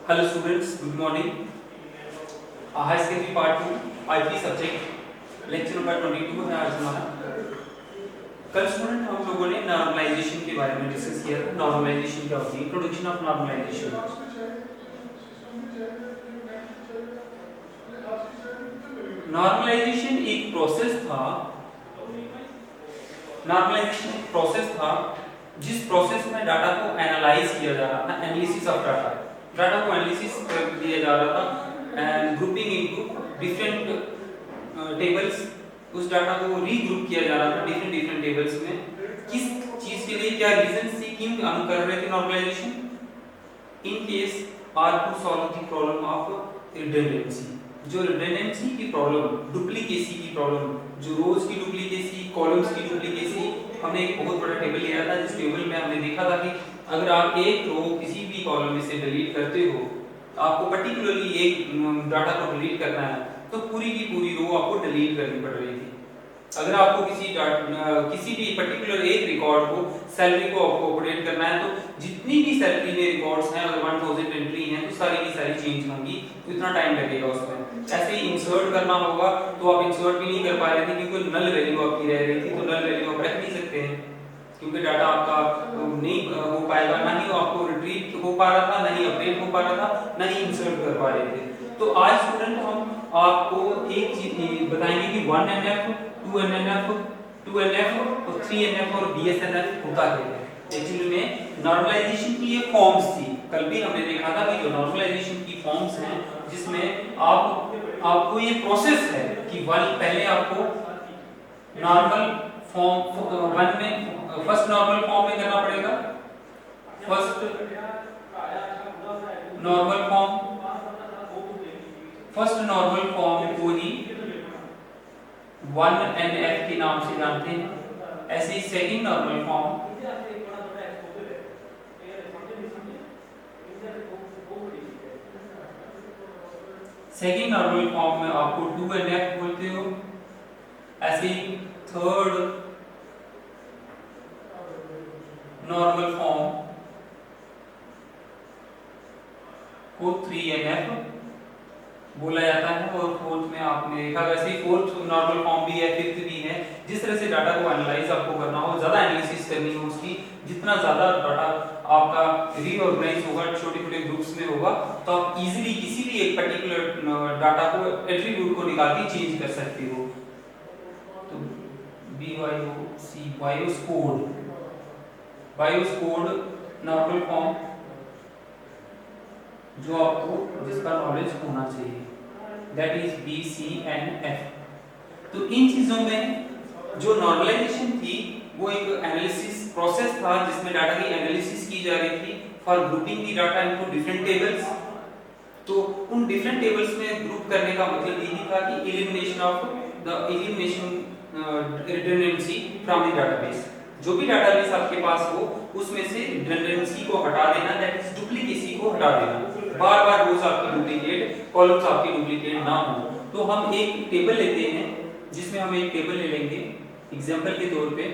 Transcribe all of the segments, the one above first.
Hello students, good morning. High Secondary Part 2, IP subject lecture number 22 है आज हमारा। कल स्टूडेंट हम लोगों ने नॉर्मलाइजेशन के बारे में डिस्कस किया था। नॉर्मलाइजेशन क्या होती है, इंट्रोडक्शन ऑफ नॉर्मलाइजेशन। नॉर्मलाइजेशन एक प्रोसेस था जिस प्रोसेस में डाटा को एनालाइज किया जा रहा था, एनालिसिस ऑफ डाटा को एनालिसिस किया जा रहा था and grouping into different tables. उस डाटा को रीग्रुप किया जा रहा था डिफरेंट टेबल्स में। किस चीज के लिए, क्या रीजन से क्यों हम कर रहे थे normalisation? In case are to solve the problem of redundancy. जो रिडंडेंसी की प्रॉब्लम, डुप्लीकेसी की प्रॉब्लम, जो रोज की डुप्लीकेसी, कॉलम्स की डुप्लीकेसी, हमने एक बहुत बड़ा टेबल लिया था जिस टेबल में हमने देखा था कि अगर आप एक रो किसी भी कॉलम में से डिलीट करते हो, आपको पर्टिकुलरली एक डाटा को डिलीट करना है तो पूरी की पूरी रो आपको डिलीट करनी पड़ रही थी। अगर आपको किसी भी पर्टिकुलर एक रिकॉर्ड को, सैलरी को आपको अपडेट करना है तो जितनी भी सैलरी के रिकॉर्ड्स हैं, अगर 1000 एंट्री हैं तो सारी की सारी चेंज होंगी, तो इतना टाइम लगेगा उसमें। ऐसे ही इंसर्ट करना होगा तो आप इंसर्ट भी नहीं कर पा रहे थे क्योंकि नल वैल्यू आपकी रह रही थी, तो नल वैल्यू आप रख नहीं सकते हैं क्योंकि डाटा आपका नहीं हो पाएगा, ना ही आपको रिट्रीव हो पा रहा था, ना ही अपडेट हो पा रहा था, ना ही इंसर्ट कर पा रहे थे। तो आज स्टूडेंट हम आपको एक चीज बताएंगे कि 1NF, 2NF, 2NF और 3NF और BSNF होता क्या है। एक्चुअली में नॉर्मलाइजेशन की ये फॉर्म्स थी। कल भी हमने देखा था कि जो नॉर्मलाइजेशन की फॉर्म्स हैं जिसमें आपको ये प्रोसेस है कि पहले आपको नॉर्मल फॉर्म वन में, फर्स्ट नॉर्मल फॉर्म में करना पड़ेगा। फर्स्ट नॉर्मल फॉर्म को ही 1NF के नाम से जानते हैं। ऐसे ही सेकंड नॉर्मल फॉर्म, में आपको 2NF बोलते हो। ऐसे ही थर्ड नॉर्मल फॉर्म को 3NF बोला जाता है। और फोर्थ में आपने देखा, वैसे ही फोर्थ नॉर्मल फॉर्म भी है, फिफ्थ भी है। जिस तरह से डाटा को एनालाइज आपको करना हो, ज्यादा एनालिसिस करनी हो उसकी, जितना ज्यादा डाटा आपका रीऑर्गेनाइज होगा, छोटे-छोटे ग्रुप्स में होगा, तो आप इजीली किसी भी एक पर्टिकुलर डाटा को, एट्रीब्यूट को निकाल के चेंज कर सकते हो। तो बायोस कोड नॉर्मल फॉर्म जो आपको, जिसका नॉलेज होना चाहिए, दैट इज BCNF। तो इन चीजों में जो नॉर्मलाइजेशन थी वो एक एनालिसिस प्रोसेस था जिसमें डाटा की एनालिसिस की जा रही थी for grouping the data into different tables. तो उन डिफरेंट टेबल्स में ग्रुप करने का मतलब यही था कि elimination redundancy from the database. जो भी डाटाबेस आपके पास हो उसमें से रिडंडेंसी को हटा देना, दैट इज डुप्लीकेसी को हटा देना। बार-बार रोज आपकी डुप्लीकेट, कॉलम्स आपकी डुप्लीकेट ना हो। तो हम एक टेबल लेते हैं, जिसमें हम एक टेबल ले लेंगे एग्जांपल के तौर पे,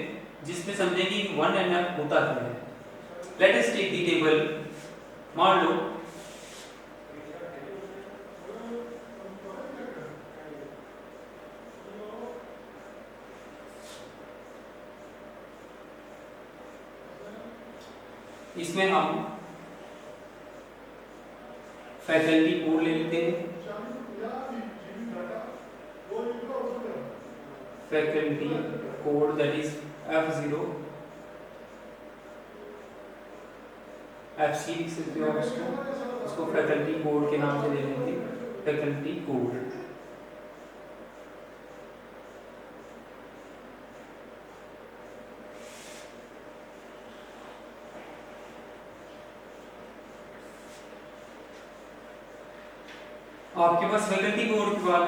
जिसमें समझेंगे कि 1NF होता क्या है। Let us take the table. मान लो इसमें हम फैकल्टी कोड ले लेते हैं। Faculty code that is F0, FC लिख सकते हो उसको फैकल्टी कोड के नाम से ले लेंगे, फैकल्टी कोड। आपके पास फैकल्टी कोड के बाद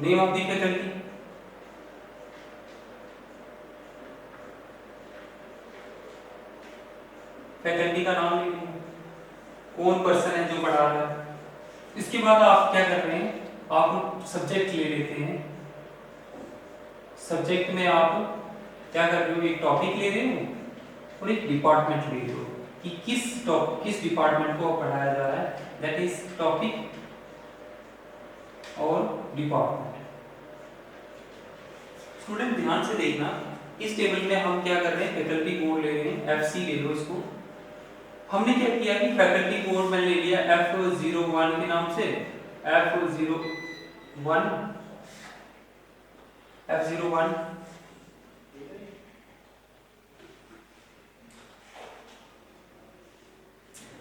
name of the faculty, faculty का नाम ले लेंगे, कौन पर्सन है जो पढ़ा रहा है। इसके बाद आप क्या कर रहे हैं, आप सब्जेक्ट ले लेते हैं। सब्जेक्ट में आप क्या कर रहे हो, एक टॉपिक ले रहे हो और एक डिपार्टमेंट ले रहे हो। कि किस डिपार्टमेंट को पढ़ाया जा रहा है, दैट इज टॉपिक और डिपार्टमेंट। स्टूडेंट ध्यान से देखना, इस टेबल में हम क्या कर रहे हैं, फैकल्टी कोड ले रहे हैं, FC ले लो इसको। हमने क्या किया कि फैकल्टी कोड मैंने ले लिया F01 के नाम से, F01 F01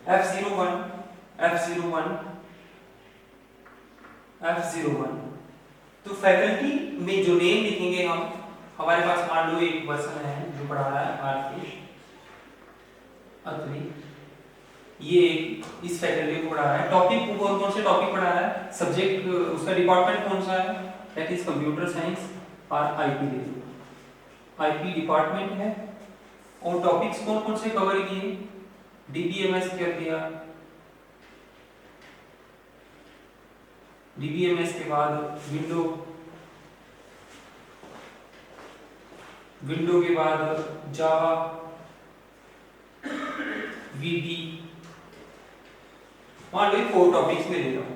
F01 F01 F01। तो फैकल्टी में जो नेम लिखेंगे हम, हमारे पास मान लो एक पर्सन है जो पढ़ा रहा है आरती अत्रि, ये इस फैकल्टी को पढ़ा रहा है। टॉपिक कौन से टॉपिक पढ़ा रहा है, सब्जेक्ट उसका डिपार्टमेंट कौन सा है, दैट इज कंप्यूटर साइंस और आईपी डिपार्टमेंट है। और टॉपिक्स कौन से कवर किए, डीबीएमएस कर दिया, डीबीएमएस के बाद विंडो के बाद जावा, वीबी, मान लो 4 टॉपिक्स में ले रहा हूं।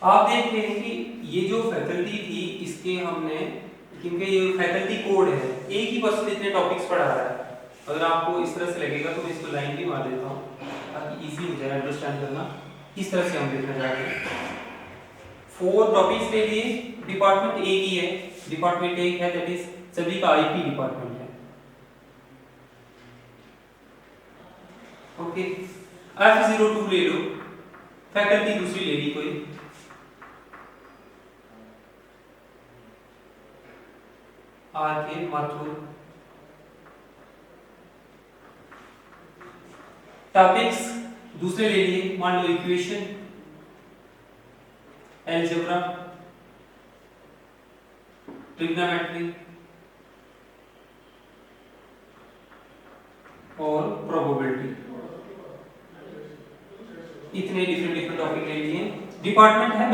आप देख रहे हैं कि ये जो फैकल्टी थी इसके हमने, क्योंकि ये फैकल्टी कोड है, एक ही पर्सन इतने टॉपिक्स पढ़ा रहा है। अगर आपको इस तरह से लगेगा तो मैं इसको लाइन भी मार देता हूँ ताकि इजी हो जाए अंडरस्टैंड करना। इस तरह से हम देखना चाहते हैं, 4 टॉपिक्स ले लिए, डिपार्टमेंट एक ही है, डिपार्टमेंट एक है, दैट इज सभी का आईपी डिपार्टमेंट है। ओके, F02 ले लो, फैकल्टी दूसरी ले ली कोई, आरके माथुर। टॉपिक्स दूसरे ले लिए, मान लो इक्वेशन, अलजेब्रा, ट्रिग्नोमेट्री और प्रोबेबिलिटी, इतने डिफरेंट टॉपिक ले लिए। डिपार्टमेंट है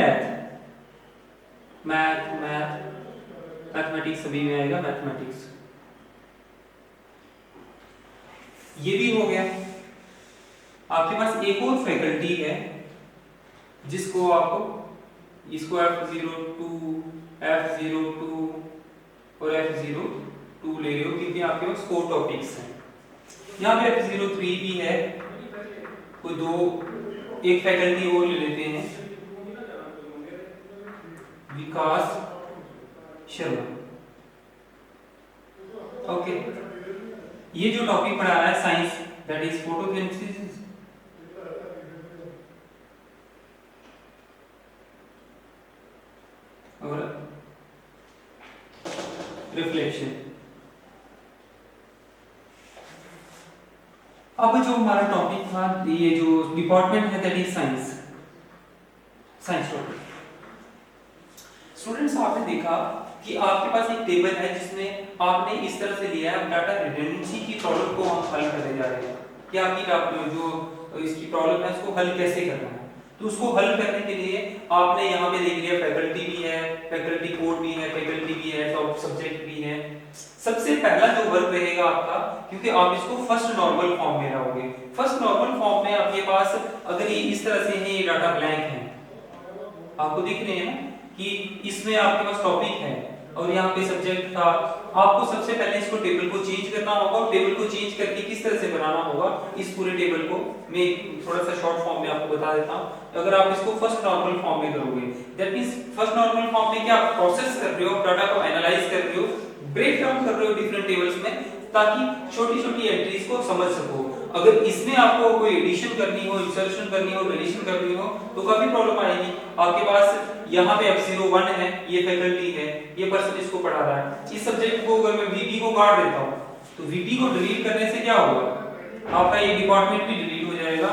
मैथमेटिक्स, सभी में आएगा मैथमेटिक्स। ये भी हो गया। आपके पास एक और फैकल्टी है जिसको आप इसको F02 और F02 ले रहे हो, क्योंकि आपके पास 4 टॉपिक्स हैं। यहाँ पे F03 भी है, कोई एक फैकल्टी और ले लेते हैं, विकास शर्मा। ओके, ये जो टॉपिक पढ़ा रहा है साइंस, दैट इज फोटोसिंथेसिस और रिफ्लेक्शन। अब जो हमारा टॉपिक था, ये जो डिपार्टमेंट है that is science topic. Students, आपने देखा कि आपके पास एक टेबल है जिसमें आपने इस तरह से लिया है, डाटा रिडंडेंसी की प्रॉब्लम को हम हल करने जा रहे हैं कि आपकी जो इसकी प्रॉब्लम है उसको हल कैसे करना है। तो उसको हल करने के लिए आपने यहाँ पे देख लिया फैकल्टी भी है, फैकल्टी कोड भी है, फैकल्टी भी है, सब्जेक्ट भी है। सबसे पहला जो वर्क रहेगा आपका, क्योंकि आप इसको फर्स्ट नॉर्मल फॉर्म में लाओगे, फर्स्ट नॉर्मल फॉर्म में आपके पास अगर ये इस तरह से है, ये डाटा ब्लैंक है, आपको दिख रहे हैं ना कि इसमें आपके पास टॉपिक है और यहाँ पे सब्जेक्ट था। आपको सबसे पहले इसको टेबल को चेंज करना होगा, और टेबल को चेंज करके किस तरह से बनाना होगा, इस पूरे टेबल को मैं थोड़ा सा शॉर्ट फॉर्म में आपको बता देता हूँ। अगर आप इसको फर्स्ट नॉर्मल फॉर्म में करोगे, that means first normal form में क्या आप प्रोसेस कर रहे हो, डाटा को एनालाइज कर रहे हो, ब्रेक डाउन कर रहे हो डिफरेंट टेबल्स में, ताकि छोटी-छोटी एंट्रीज को समझ सको। अगर इसमें आपको कोई एडिशन करनी हो, इंसर्शन करनी हो, डिलीशन करनी हो तो काफी प्रॉब्लम आएगी। आपके पास यहाँ पे F01 है, ये फैकल्टी है, ये पर्सन इसको पढ़ा रहा है, इस सब्जेक्ट को अगर मैं VP को काट देता हूँ तो VP को डिलीट करने से क्या होगा, आपका ये डिपार्टमेंट भी डिलीट हो जाएगा,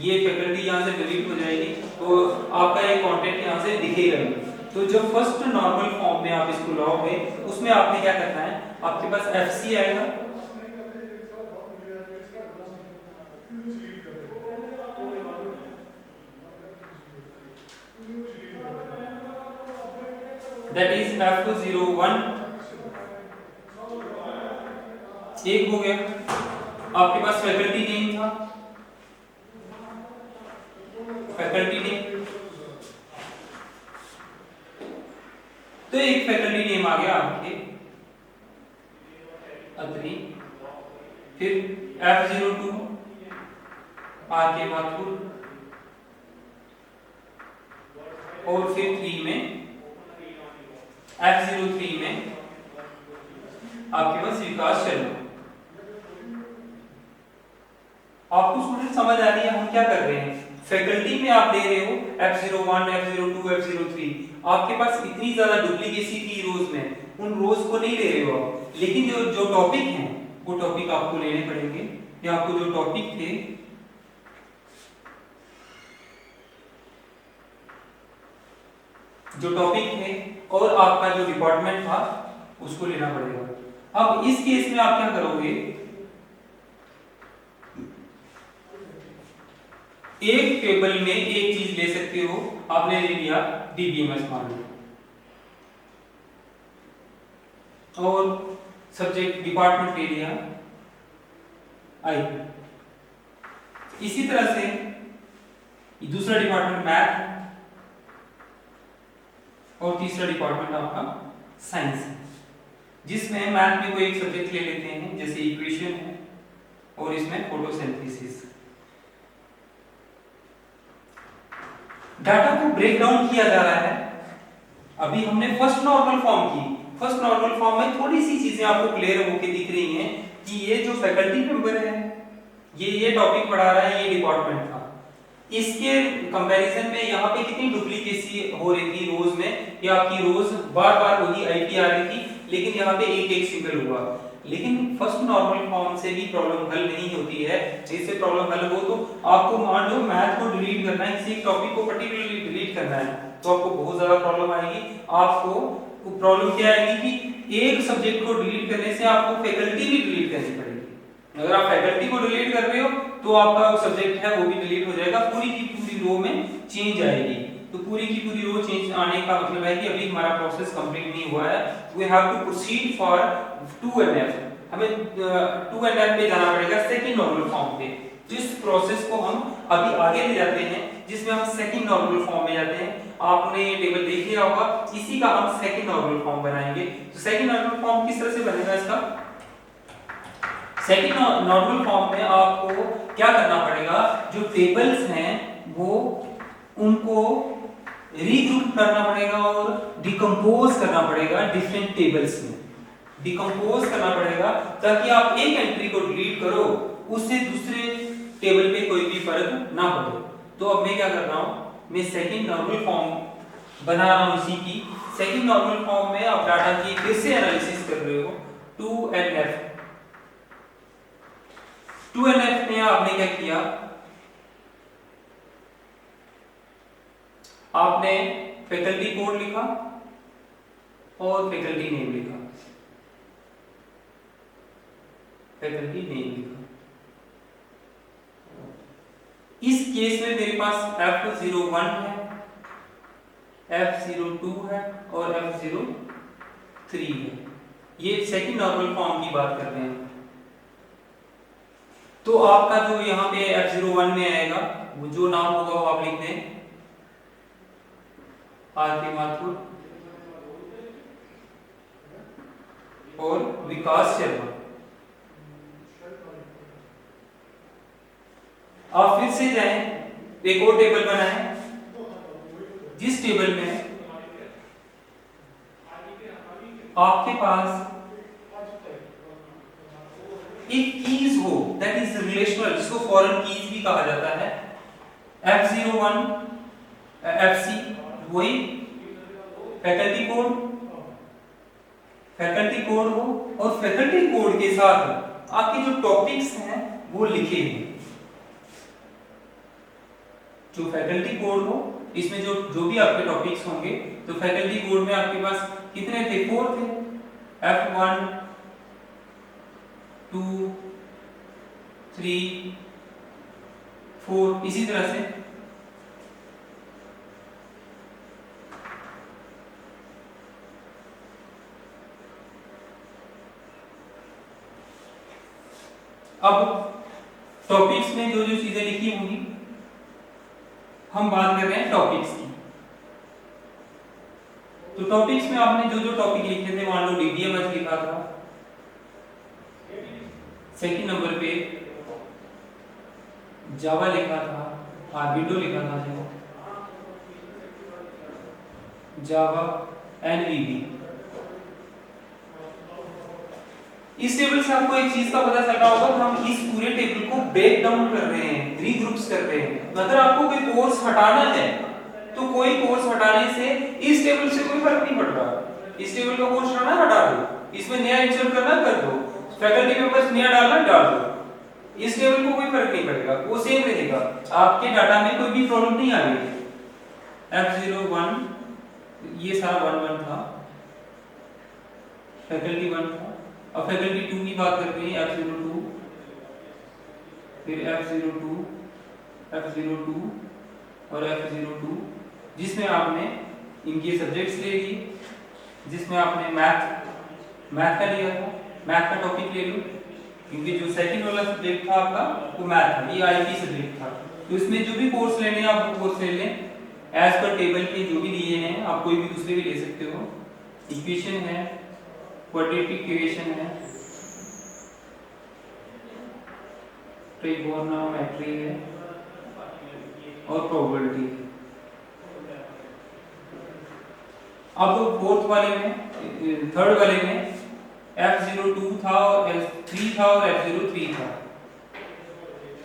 ये फैकल्टी यहाँ से डिलीट हो जाएगी, तो आपका ये कंटेंट यहाँ से दिखेगा नहीं। तो जब फर्स्ट नॉर्मल फॉर्म में आप इसको लाओगे, उसमें आपने क्या करना है, आपके पास FC आएगा, that is F01 एक हो गया, आपके पास फैकल्टी नेम था, फैकल्टी नेम, तो एक फैकल्टी नेम आ गया आपके अत्री, फिर F02 आर के माथुर, और फिर 3 में F03 में आपके पास विकास शर्मा। आपको स्टूडेंट समझ आ रही है हम क्या कर रहे हैं? फैकल्टी में आप ले रहे हो F01, F02, F03, आपके पास इतनी ज्यादा डुप्लीकेसी थी रोज में, उन रोज को नहीं ले रहे हो आप, लेकिन जो जो टॉपिक हैं वो टॉपिक आपको लेने पड़ेंगे, या आपको जो टॉपिक थे और आपका जो डिपार्टमेंट था उसको लेना पड़ेगा। अब इस केस में आप क्या करोगे, एक टेबल में एक चीज ले सकते हो, आपने ले लिया DBMS मान लो, और सब्जेक्ट डिपार्टमेंट ले लिया IP। इसी तरह से दूसरा डिपार्टमेंट मैथ और तीसरा डिपार्टमेंट आपका साइंस है, जिसमें मैथ में कोई एक सब्जेक्ट ले लेते हैं जैसे इक्वेशन है, और इसमें फोटोसिंथेसिस। डाटा को ब्रेक डाउन किया जा रहा है। अभी हमने फर्स्ट नॉर्मल फॉर्म की, फर्स्ट नॉर्मल फॉर्म में थोड़ी सी चीजें आपको क्लियर होके दिख रही हैं कि ये जो फैकल्टी मेंबर है ये टॉपिक पढ़ा रहा है, ये डिपार्टमेंट था। इसके कंपैरिजन में यहाँ पे कितनी डुप्लीकेसी हो रही थी रोज में, या आपकी रोज बार बार वही IP आ रही थी, लेकिन यहाँ पे एक एक सिंगल हुआ। लेकिन फर्स्ट नॉर्मल फॉर्म से भी प्रॉब्लम हल नहीं होती है। इससे प्रॉब्लम हल हो तो आपको मान लो मैथ को डिलीट करना है, किसी टॉपिक को पर्टिकुलरली डिलीट करना है, तो आपको बहुत ज्यादा प्रॉब्लम आएगी। आपको प्रॉब्लम क्या आएगी कि एक सब्जेक्ट को डिलीट करने से आपको फैकल्टी भी डिलीट करनी पड़ेगी। अगर आप फैकल्टी को डिलीट कर रहे हो तो आपका सब्जेक्ट है वो भी डिलीट हो जाएगा, पूरी की पूरी रो में चेंज आएगी। तो पूरी की पूरी रो चेंज आने का मतलब है कि अभी हमारा प्रोसेस कंप्लीट नहीं हुआ है। We have to proceed for 2NF, हमें 2NF पे जाना पड़ेगा, सेकंड नॉर्मल फॉर्म पे। तो इस प्रोसेस को हम अभी आगे ले जाते हैं, जिसमें हम सेकंड नॉर्मल फॉर्म में जाते हैं। आपने ये टेबल देख लिया होगा, इसी का हम सेकंड नॉर्मल फॉर्म बनाएंगे। तो सेकंड नॉर्मल फॉर्म किस तरह से बनेगा इसका? सेकंड नॉर्मल फॉर्म में आपको क्या करना पड़ेगा, जो टेबल्स हैं वो उनको रीग्रुप करना पड़ेगा और डिकम्पोज करना पड़ेगा डिफरेंट टेबल्स में, डिकम्पोज करना पड़ेगा ताकि आप एक एंट्री को डिलीट करो उससे दूसरे टेबल पे कोई भी फर्क ना पड़े। तो अब मैं क्या कर रहा हूं, मैं सेकंड नॉर्मल फॉर्म बना रहा हूं इसी की। सेकंड नॉर्मल फॉर्म में आप डाटा की फिर से एनालिसिस कर रहे हो। 2NF में आपने क्या किया, आपने फैकल्टी कोड लिखा और फैकल्टी नेम लिखा, फैकल्टी नेम लिखा। इस केस में मेरे पास F01 है, F02 है और F03 है। ये सेकंड नॉर्मल फॉर्म की बात कर रहे हैं। तो आपका जो यहाँ पे F01 में आएगा, वो जो नाम होगा वो आप लिख दें, आर.के. माथुर और विकास शर्मा। आप फिर से जाएं, एक और टेबल बनाएं, जिस टेबल में आपके पास एक कीज हो, दैट इज रिलेशनल, जिसको फॉरेन कीज भी कहा जाता है। F01 FC वही फैकल्टी कोड हो और फैकल्टी कोड के साथ आपके जो टॉपिक्स हैं वो लिखे हैं। जो फैकल्टी कोड हो, इसमें जो भी आपके टॉपिक्स होंगे, तो फैकल्टी कोड में आपके पास कितने थे? 4 थे। F1 2 3 4 इसी तरह से। अब टॉपिक्स में जो जो चीजें लिखी होंगी, हम बात कर रहे हैं टॉपिक्स की। तो टॉपिक्स में आपने जो जो टॉपिक लिखे थे, मान लो डीबीएमएस लिखा था, सेकंड नंबर पे जावा लिखा था, आर्बिडो लिखा था, जो जावा एनवीबी। इस टेबल से आपको एक चीज का पता चल रहा होगा कि हम इस पूरे टेबल को ब्रेक डाउन कर रहे हैं, रीग्रुप्स कर रहे हैं। अगर आपको कोई कोर्स हटाना है तो कोई कोर्स हटाने से इस टेबल से कोई फर्क नहीं पड़ रहा। इस टेबल का कोर्स हटाना हटा दो, इसमें नया इंसर्ट करना कर दो, फैकल्टी मेंबर्स नया डालना डाल दो, इस टेबल को कोई फर्क नहीं पड़ेगा, वो सेम रहेगा। आपके डाटा में कोई भी प्रॉब्लम नहीं आएगी। F01 ये सारा 1 था, फैकल्टी 1 था। अब फैकल्टी 2 की बात करते हैं, F02, फिर F02, F02 और F02, जिसमें आपने इनके सब्जेक्ट्स ले लिए, जिसमें आपने मैथ का लिया था, मैथ का टॉपिक ले लो, क्योंकि जो सेकंड वाला सब्जेक्ट था आपका वो मैथ था, ये आईपी सब्जेक्ट था। तो इसमें जो भी कोर्स लेने हैं आप वो कोर्स ले लें, एज पर टेबल के जो भी दिए हैं, आप कोई भी दूसरे भी ले सकते हो। इक्वेशन है, क्वाड्रेटिक इक्वेशन है, ट्रिगोनोमेट्री है और प्रोबेबिलिटी है। अब फोर्थ वाले में, थर्ड वाले में F02 था और F3 था और F03 था।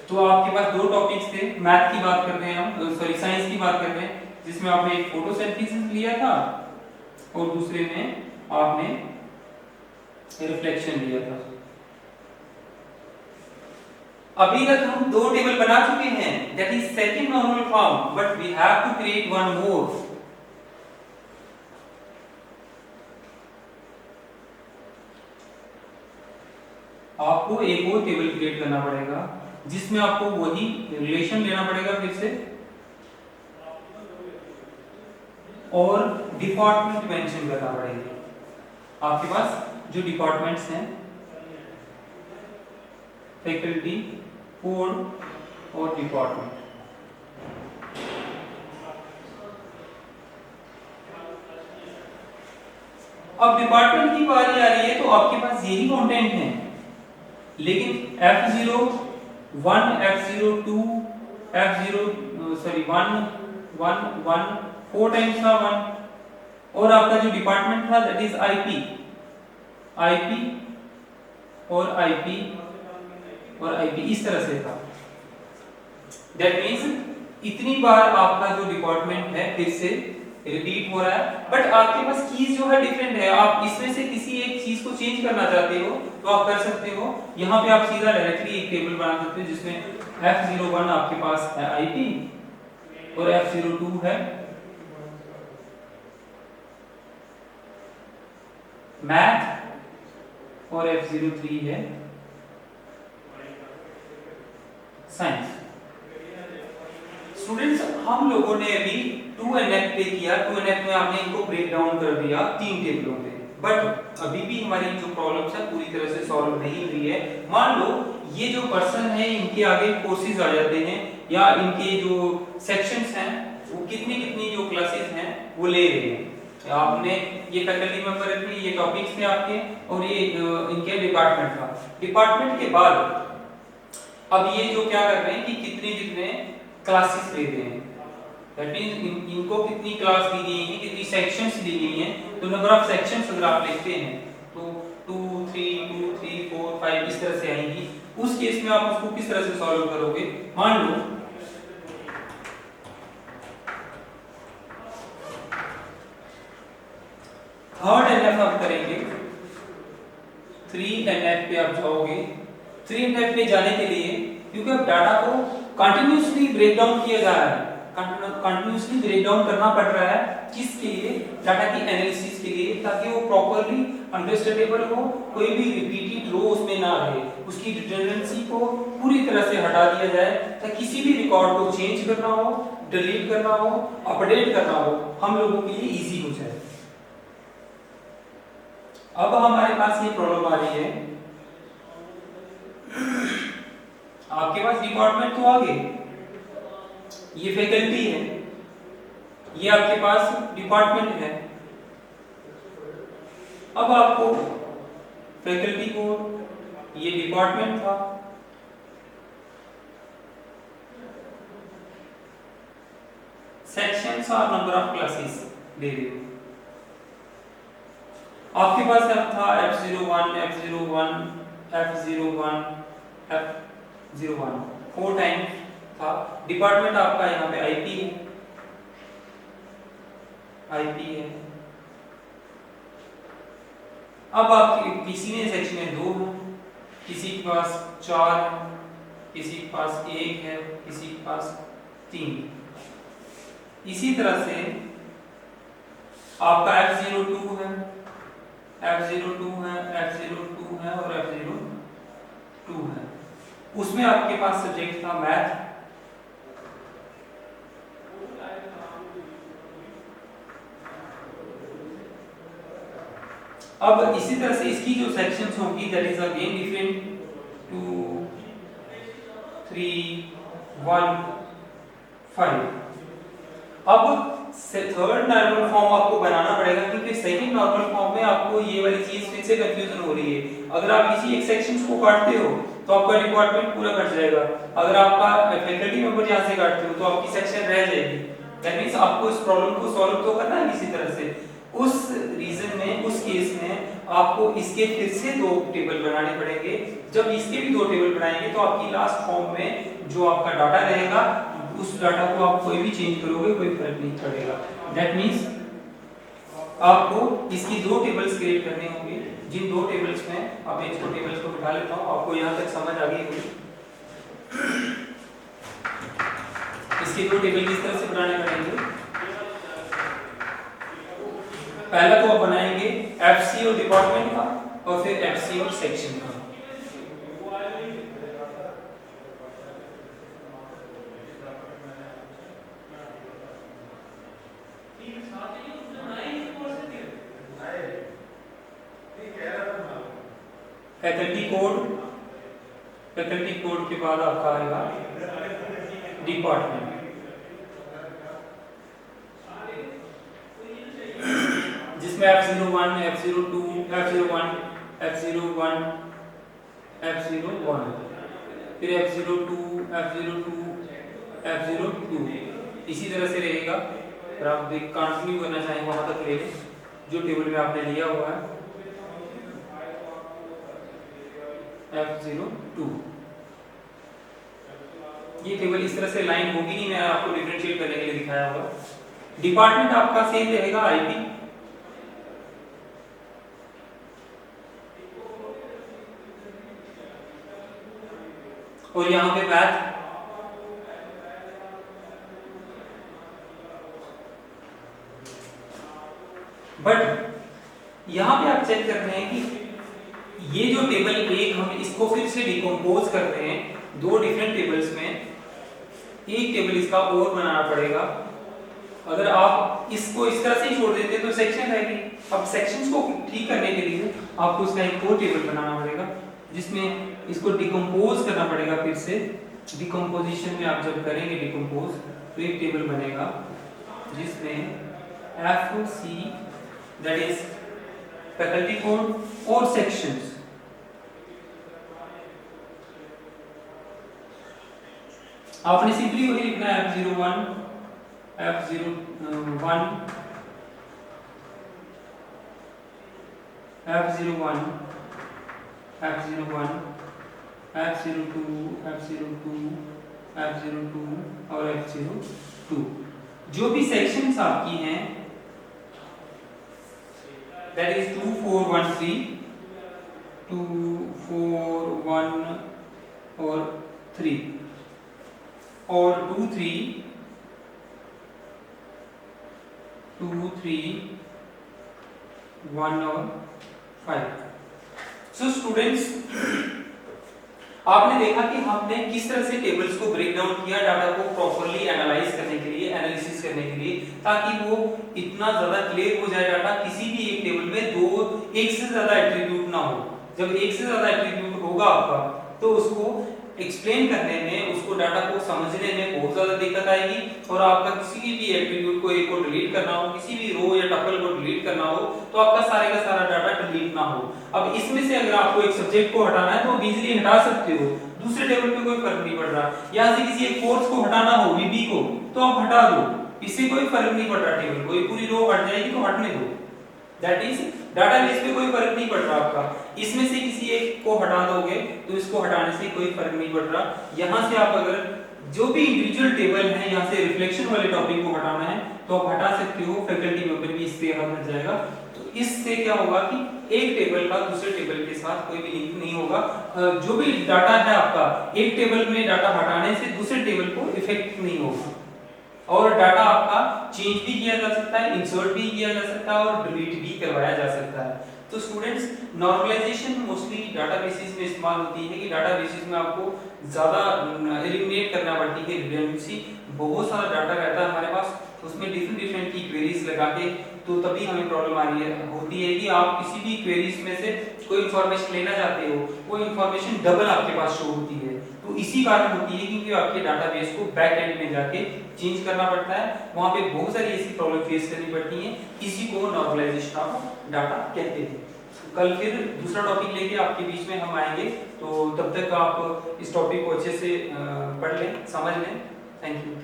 तो आपके पास दो टॉपिक्स थे, मैथ की बात कर रहे हैं हम, सॉरी साइंस की बात कर रहे हैं, जिसमें आपने एक फोटोसिंथेसिस लिया था और दूसरे में आपने रिफ्लेक्शन लिया था। अभी तक हम दो टेबल बना चुके हैं, that is second normal form, but we have to create one more. आपको एक और टेबल क्रिएट करना पड़ेगा, जिसमें आपको वही रिलेशन लेना पड़ेगा फिर से, और डिपार्टमेंट मेंशन करना पड़ेगा। आपके पास जो डिपार्टमेंट्स हैं, फैकल्टी, कोड और डिपार्टमेंट। अब डिपार्टमेंट की बारी आ रही है तो आपके पास यही कंटेंट है, लेकिन F01, F02, F1 4 टाइम्स था 1, और आपका जो डिपार्टमेंट था दैट इज आईपी और आईपी और आईपी, इस तरह से था। दैट मींस इतनी बार आपका जो डिपार्टमेंट है फिर से रिपीट हो रहा है, बट आपके पास कीज जो है डिफरेंट है। आप इसमें से किसी एक चीज को चेंज करना चाहते हो तो आप कर सकते हो। यहाँ पे आप सीधा डायरेक्टली एक टेबल बना सकते हो, जिसमें F01 आपके पास है आईपी और F02 है मैथ और F03 है साइंस। स्टूडेंट्स, हम लोगों ने अभी 2NF पे किया, 2NF में आपने इनको ब्रेक डाउन कर दिया 3 टेबलों पे, बट अभी भी हमारी जो प्रॉब्लम्स है पूरी तरह से सॉल्व नहीं हुई है। मान लो ये जो पर्सन है, इनके आगे कोर्सेज आ जाते हैं, या इनके जो सेक्शंस हैं वो कितनी कितनी जो क्लासेस हैं वो ले रहे हैं। आपने ये फैकल्टी मेंबर रखी, ये टॉपिक्स थे आपके, और ये इनके डिपार्टमेंट था। डिपार्टमेंट के बाद अब ये जो क्या कर रहे हैं कि कितने कितने क्लासेस ले रहे हैं, दैट मींस इनको कितनी क्लास दी गई है, कितनी सेक्शंस दी गई हैं। तो नंबर ऑफ सेक्शंस अगर आप लिखते हैं तो 2 3 4 5 इस तरह से आएंगी। उस केस में आप उसको किस तरह से सॉल्व करोगे? मान लो थर्ड एनएफ आप करेंगे, 3NF पे आप जाओगे। 3NF पे जाने के लिए, क्योंकि अब डाटा को कंटिन्यूअसली ब्रेक डाउन किया जा रहा है, कंटिन्यूअसली ब्रेक डाउन करना पड़ रहा है, किसके लिए? डाटा की एनालिसिस के लिए, ताकि वो प्रॉपर्ली अंडरस्टैंडेबल हो, कोई भी रिपीटेड रो उसमें ना रहे, उसकी रिडंडेंसी को पूरी तरह से हटा दिया जाए, ताकि किसी भी रिकॉर्ड को चेंज करना हो, डिलीट करना हो, अपडेट करना हो, हम लोगों के लिए इजी हो जाए। अब हमारे पास ये प्रॉब्लम आ रही है आपके पास डिपार्टमेंट तो आ गए, ये फैकल्टी है, ये आपके पास डिपार्टमेंट है। अब आपको फैकल्टी कोड, ये डिपार्टमेंट था, सेक्शंस और नंबर ऑफ क्लासेस दे दे। आपके पास था F01, F01, F01, F01 4 time था। डिपार्टमेंट आपका यहाँ पे आईपी है, आईपी है। अब आपके किसी ने सेक्शन में 2 है, किसी के पास 4 है, किसी के पास 1 है, किसी के पास 3। इसी तरह से आपका F02 है, F02 है, F02 है और F02 है। उसमें आपके पास सब्जेक्ट था मैथ, अब इसी तरह से इसकी जो सेक्शंस होंगी दैट इज अगेन डिफरेंट 2 3 1 5। अब थर्ड नॉर्मल फॉर्म आपको बनाना पड़ेगा, क्योंकि सेकंड नॉर्मल फॉर्म में आपको ये वाली चीज फिर से कंफ्यूजन हो रही है। अगर आप इसी एक सेक्शंस को काटते हो तो आपका डिपार्टमेंट पूरा कट जाएगा, अगर आपका फैकल्टी मेंबर यहां से काटते हो तो आपकी सेक्शन रह जाएगी। दैट मींस आपको इस प्रॉब्लम को सॉल्व तो करना है किसी तरह से। उस रीजन में, उस केस में आपको इसके फिर से 2 टेबल बनाने पड़ेंगे। जब इसके भी 2 टेबल बनाएंगे तो आपकी लास्ट फॉर्म में जो आपका डाटा रहेगा उस डाटा को आप कोई भी चेंज करोगे कोई फर्क नहीं पड़ेगा। दैट मींस आपको इसकी 2 टेबल्स क्रिएट करने होंगे, जिन 2 टेबल्स में अब मैं इसको टेबल्स को बिठा लेता हूं, आपको यहां तक समझ आ गई होगी। इसके 2 टेबल किस तरह से बनाने पड़ेंगे। पहला तो आप बनाएंगे एफसी और डिपार्टमेंट का, और फिर एफसी और सेक्शन का। फैकल्टी कोड, फैकल्टी कोड के बाद आपका आएगा डिपार्टमेंट, जिसमें F01, F02, F01, F01, F01, फिर F02, F02, F02 इसी तरह से रहेगा। अगर आप कंटिन्यू करना चाहें वहां तक ले लें जो टेबल में आपने लिया हुआ है। F02 ये टेबल इस तरह से लाइन होगी नहीं, मैं आपको डिफरेंशिएट करने के लिए दिखाया होगा। डिपार्टमेंट आपका सेम रहेगा आईपी, और यहां पे मैथ, बट यहां पे आप चेक कर रहे हैं कि ये जो टेबल एक हम इसको फिर से डिकम्पोज कर रहे हैं 2 डिफरेंट टेबल्स में, एक टेबल इसका और बनाना पड़ेगा। अगर आप इसको इस तरह से ही छोड़ देते तो सेक्शन रहेगी। अब सेक्शंस को ठीक करने के लिए आपको इसका एक और टेबल बनाना पड़ेगा, जिसमें इसको डिकम्पोज करना पड़ेगा। फिर से डिकम्पोजिशन में आप जब करेंगे डिकम्पोज तो एक टेबल बनेगा जिसमें FC that is faculty code और सेक्शंस, आपने सिंपली वही लिखना है F01, F01, F01, F01, F02, F02, F02 और F02। जो भी सेक्शंस आपकी हैं दैट इज 2 4 1 3, 2 4 1 और 3 और 2 3 2 3 1 और 5। सो स्टूडेंट्स, आपने देखा कि हमने किस तरह से टेबल्स को ब्रेक डाउन किया डाटा को प्रॉपर्ली एनालाइज करने के लिए, एनालिसिस करने के लिए, ताकि वो इतना ज्यादा क्लियर हो जाए डाटा, किसी भी एक टेबल में एक से ज्यादा एट्रीब्यूट ना हो। जब एक से ज्यादा एट्रीब्यूट होगा आपका तो उसको एक्सप्लेन करने में, उसको डाटा को समझने में बहुत ज़्यादा दिक्कत आएगी और आपका किसी भी एट्रीब्यूट को एक को डिलीट करना हो, किसी भी रो या टपल को डिलीट करना हो तो आपका सारे का सारा डाटा डिलीट ना हो। अब इसमें से अगर आपको एक सब्जेक्ट को हटाना है तो आप इजीली हटा सकते हो, दूसरे टेबल पे कोई फर्क नहीं पड़ रहा। यहाँ से किसी एक कोर्स को हटाना हो, वीबी को, तो आप हटा दो, इससे कोई फर्क नहीं पड़ रहा टेबल, कोई पूरी रो हट जाएगी तो हटने दो। दैट इज डाटाबेस पे कोई फर्क नहीं पड़ रहा आपका। इसमें से किसी एक को हटा दोगे तो इसको हटाने से कोई फर्क नहीं पड़ रहा। यहाँ से आप अगर जो भी इंडिविजुअल टेबल है, यहाँ से रिफ्लेक्शन वाले टॉपिक को हटाना है तो आप हटा सकते हो, फैकल्टी मेंबर भी इससे हट जाएगा। तो इससे क्या होगा कि एक टेबल का दूसरे टेबल के साथ कोई भी लिंक नहीं होगा। जो भी डाटा है आपका, एक टेबल में डाटा हटाने से दूसरे टेबल को इफेक्ट नहीं होगा और डाटा आपका चेंज भी किया जा सकता है, इंसर्ट भी किया जा सकता है और डिलीट भी करवाया जा सकता है। तो स्टूडेंट्स, नॉर्मलाइजेशन मोस्टली डाटाबेसेस में इस्तेमाल होती है कि डाटाबेसेस में आपको ज़्यादा एलिमिनेट करना पड़ती है रिडंडेंसी। बहुत सारा डाटा रहता है हमारे पास, उसमें डिफरेंट की क्वेरीज लगा के, तो तभी हमें प्रॉब्लम आ रही है होती है कि आप किसी भी क्वेरीज में से कोई इंफॉर्मेशन लेना चाहते हो, वो इंफॉर्मेशन डबल आपके पास शो होती है। तो इसी कारण होती है क्योंकि आपके डाटाबेस को बैक एंड में जाके चेंज करना पड़ता है, वहां पे बहुत सारी ऐसी प्रॉब्लम फेस करनी पड़ती हैं। इसी को नॉर्मलाइजेशन ऑफ डाटा कहते हैं। कल फिर दूसरा टॉपिक लेके आपके बीच में हम आएंगे, तो तब तक आप इस टॉपिक को अच्छे से पढ़ लें, समझ लें। Thank you.